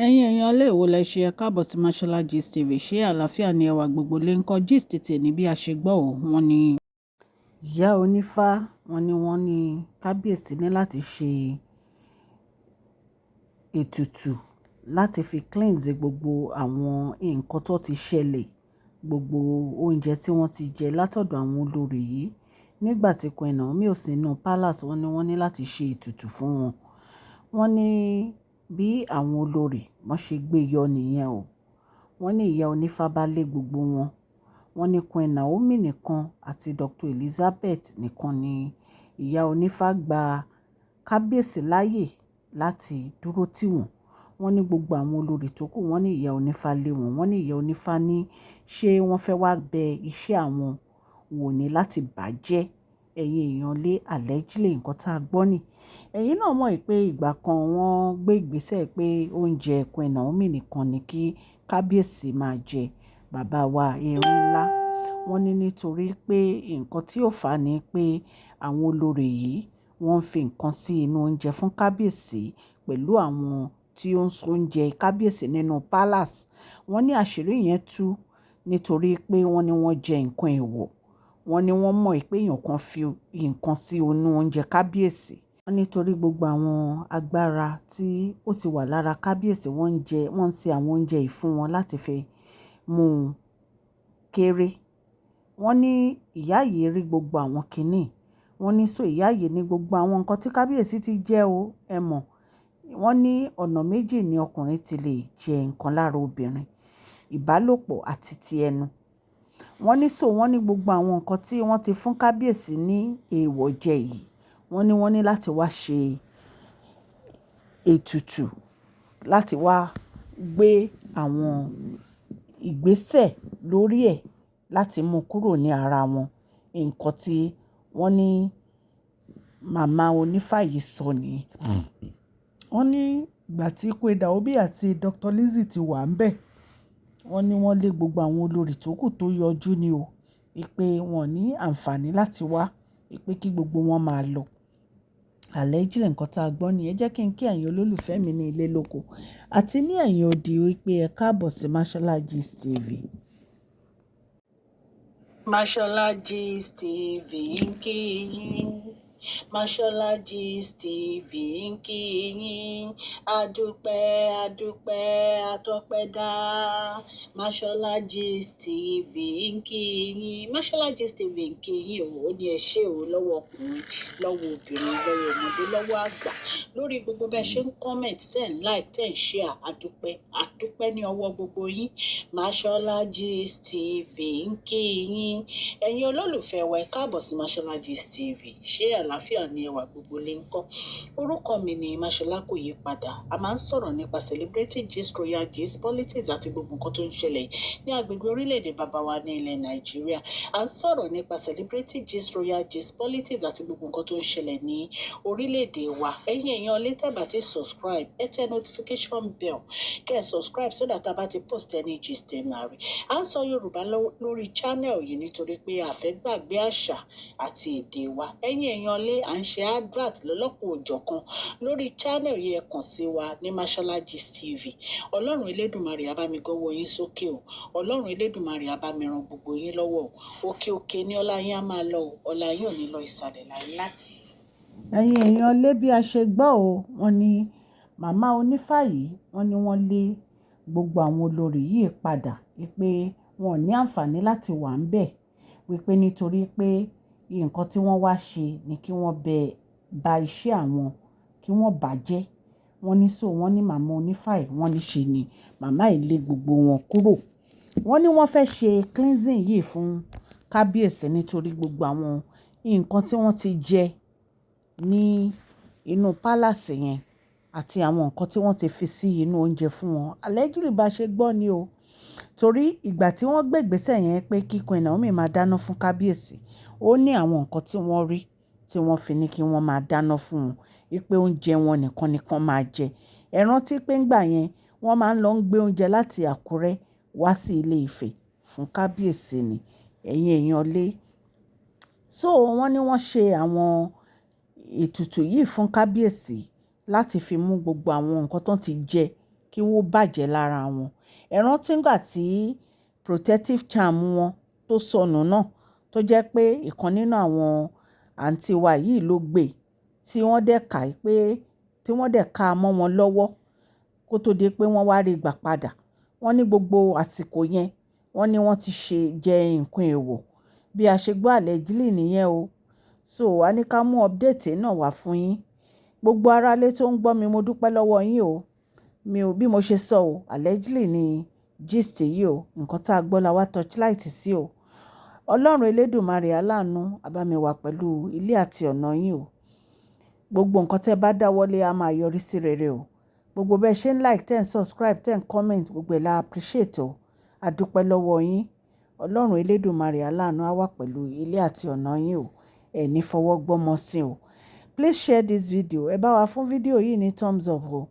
Ẹ̀yin èèyàn ilé èwo lẹ ṣe ẹ káàbọ̀ sí Mashola Gist TV. Ṣé àlàáfíà ni ẹwà gbogbo lè ń kọ́ gist tèmi bí a ṣe gbọ́ ò wọ́n ní. Ìyá onífá wọ́n ní kábíyèsí ní láti ṣe ètùtù láti fi cleanse gbogbo àwọn nǹkan tó ti ṣẹlẹ̀, gbogbo oúnjẹ tí wọ́n ti jẹ látọ̀dọ̀ àwọn olórí yìí nígbà tí Queen Naomi ò sí nínú palace. Wọ́n ní láti ṣe ètùtù fún wọn. Wọ́n ní bí àwọn olórí wọ́n ṣe gbé yọ nìyẹn o. Wọ́n ní ìyá onífá bá lé gbogbo wọn. Wọ́n ní Queen Naomi nìkan àti Dr. Elizabeth nìkan ni ìyá onífá gba kábíyèsí láàyè láti dúró tì wọ́n. Wọ́n ní gbogbo àwọn olórí tó kù wọ́n ní ìyá onífá lé wọn. Wọ́n ní ìyá onífá ní ṣé wọ́n fẹ́ wá bẹ iṣẹ́ àwọn wò ní láti bàjẹ́. Ẹ̀yin èèyàn lé allegedly nǹkan tá a gbọ́ nì. Ẹ̀yin náà mọ̀ pé ìgbà kan wọ́n gbé ìgbésẹ̀ pé oúnjẹ Queen Naomi nìkan ni kí kábíyèsí máa jẹ, bàbá wa erin ńlá. Wọ́n ní nítorí pé nǹkan tí ó fà á ni pé àwọn olórí yìí wọ́n ń fi nǹkan sí inú oúnjẹ fún kábíyèsí pẹ̀lú àwọn tí ó ń so oúnjẹ kábíyèsí nínú palace. Wọ́n ní àṣírí yẹn tú nítorí pé wọ́n ní wọ́n jẹ nǹkan èèwọ̀. Wọ́n ní wọ́n mọ̀ pé èèyàn kan fi nǹkan sí inú oúnjẹ kábíyèsí. Wọ́n nítorí gbogbo àwọn agbára tí ó ti wà lára kábíyèsí wọ́n ń ṣe àwọn oúnjẹ yìí fún wọn láti fi mú un kéré. Wọ́n ní ìyá yìí rí gbogbo àwọn kìíní. Wọ́n ní ìyá yìí ní gbogbo àwọn nǹkan tí kábíyèsí ti jẹ o, ẹ mọ̀. Wọ́n ní ọ̀nà méjì ni ọkùnrin ti lè jẹ nǹkan lára obìnrin, ìbálòpọ̀ àti ti ẹnu. Wọ́n ní gbogbo àwọn nǹkan tí wọ́n ti fún kábíyèsí ní èèwọ̀ jẹ yìí. Wọ́n ní láti wá ṣe ètùtù, láti wá gbé àwọn ìgbésẹ̀ lórí ẹ̀ láti mú kúrò ní ara wọn. Nǹkan tí wọ́n ní màmá onífá yìí sọ nìyí. Wọ́n ní ìgbà tí Queen Naomi àti Dr. Lizzy ti wà ńbẹ̀, wọ́n ní wọ́n lé gbogbo àwọn olórí tó kù tó yọjú ni o. Pé wọ́n ní àǹfààní láti wá, pé kí gbogbo wọn máa lọ. Allegedly nǹkan tá a gbọ́ ni. Ẹ jẹ́ kí n kí ẹ̀yin olólùfẹ́ mi ní ilé lóko àti ní ẹ̀yin odi wípé ẹ káàbọ̀ sí Mashola Gist TV. Mashola Gist TV ń kí yín. Mashola Gist TV ń kí yín. Adúpẹ́ atọ́pẹ́dá. Mashola Gist TV ń kí yín. Mashola Gist TV ń kí yín o. Ó ní ẹ ṣé o lọ́wọ́ ọkùnrin, lọ́wọ́ obìnrin, lọ́wọ́ ọmọdé, lọ́wọ́ àgbà. Lórí gbogbo bẹ́ẹ̀ ṣe ń comment, tẹ́ ń like, tẹ́ ń share. Adúpẹ́ ní ọwọ́ gbogbo yín. Mashola Gist TV ń kí yín. Ẹ̀yin olólùfẹ́ wa ẹ káàbọ̀ sí Mashola Gist TV. Ṣé àlàáfíà ni ẹwà gbogbo lè ń kọ́? Orúkọ mi ni Mashola kò yí padà. A máa ń sọ̀rọ̀ nípa celebrity gist, royal gist, politics àti gbogbo nǹkan tó ń ṣẹlẹ̀ ní agbègbè orílẹ̀-èdè bàbá wa ní ilẹ̀ Nàìjíríà. A ń sọ̀rọ̀ nípa celebrity gist, royal gist, politics àti gbogbo nǹkan tó ń ṣẹlẹ̀ ní orílẹ̀-èdè wa. Ẹ̀yin èèyàn lè tẹ́ bá ti subscribe, ẹ tẹ notification bell kẹ́ ẹ subscribe so that a bá ti post any gist ẹ máa rí. A ń sọ Yorùbá lórí channel yìí nítorí pé a fẹ́ gbàgbé àṣà àti èdè wa. Ẹ̀yin èèyàn lé à ń ṣe advert lọ́lọ́kùn òjọ̀kan lórí channel yìí. Ẹ kàn sí wa ní Mashola Gist TV. Ọlọ́run Elédùmarè á bá mi gọ́wọ́ yín sókè o. Ọlọ́run Elédùmarè á bá mi ran gbogbo yín lọ́wọ́ o. Òkè òkè ni ọlá yín á máa lọ o. Ọlá yín ò ní lọ ìsàlẹ̀ láíláí. Ẹ̀yin èèyàn lé bí a ṣe gbọ́ o, wọ́n ní màmá onífá yìí, wọ́n ní wọ́n lé gbogbo àwọn olórí yìí padà wípé wọn ò ní àǹfààní láti wà ńbẹ̀, wípé nítorí pé nǹkan tí wọ́n wá ṣe ni kí wọ́n ba iṣẹ́ àwọn, kí wọ́n bàjẹ́. Wọ́n ní màmá onífá yìí, wọ́n ní ṣe ni màmá yìí lé gbogbo wọn kúrò. Wọ́n ní wọ́n fẹ́ ṣe cleansing yìí fún kábíyèsí nítorí gbogbo àwọn nǹkan tí wọ́n ti jẹ ní inú palace yẹn àti àwọn nǹkan tí wọ́n ti fi sí inú oúnjẹ fún wọn. Allegedly bá ṣe gbọ́ ni o. Torí ìgbà tí wọ́n gbé ìgbésẹ̀ yẹn pé kí Queen Naomi máa dáná fún kábíyèsí, ó ní àwọn nǹkan tí wọ́n rí tí wọ́n fi ní kí wọ́n máa dáná fún wọn, wípé oúnjẹ wọn nìkan máa jẹ. Ẹ rántí pé ńgbà yẹn wọ́n máa ń lọ gbé oúnjẹ láti Àkúrẹ́ wá sí Ilé Ifẹ̀ fún kábíyèsí ni. Ẹ̀yin èèyàn lé. Wọ́n ní wọ́n ṣe àwọn ètùtù yìí fún kábíyèsí láti fi mú gbogbo àwọn nǹkan tó ti jẹ kí wọ́n bàjẹ́ lára wọn. Ẹ rántí nígbà tí protective charm wọn tó sọnù náà, tó jẹ́ pé ìkan nínú àwọn àǹtí wa yìí ló gbé, tí wọ́n dẹ̀ kà pé tí wọ́n dẹ̀ ká mọ́ wọn lọ́wọ́ kó tó di pé wọ́n wá rí gbà padà. Wọ́n ní gbogbo àsìkò yẹn, wọ́n ní wọ́n ti ṣe jẹ nǹkan èèwọ̀. Bí a ṣe gbọ́ allegedly nìyẹn o. So a ní ká mú update náà wá fún yín. Gbogbo aráalé tó ń gbọ́ mi, mo dúpẹ́ lọ́wọ́ yín o. Bí mo ṣe sọ o, allegedly ni gist yìí o. Nǹkan tá a gbọ́ la wá torchlight sí o. Ọlọ́run Elédùmarè aláàánú á bá mi wà pẹ̀lú ilé àti ọ̀nà yín o. Gbogbo nǹkan tẹ́ bá dáwọ́lé á máa yọrí sí rere o. Gbogbo bẹ́ẹ̀ ṣe ń like, ten subscribe, ten comment, gbogbo ẹ̀ la appreciate o. A dúpẹ́ lọ́wọ́ yín. Ọlọ́run Elédùmarè aláàánú á wà pẹ̀lú ilé àti ọ̀nà yín o. Ẹ ní fọwọ́ gbọ́mọ sí o. Please share this video. Ẹ bá wa fún fídíò yìí ní thumbs up o.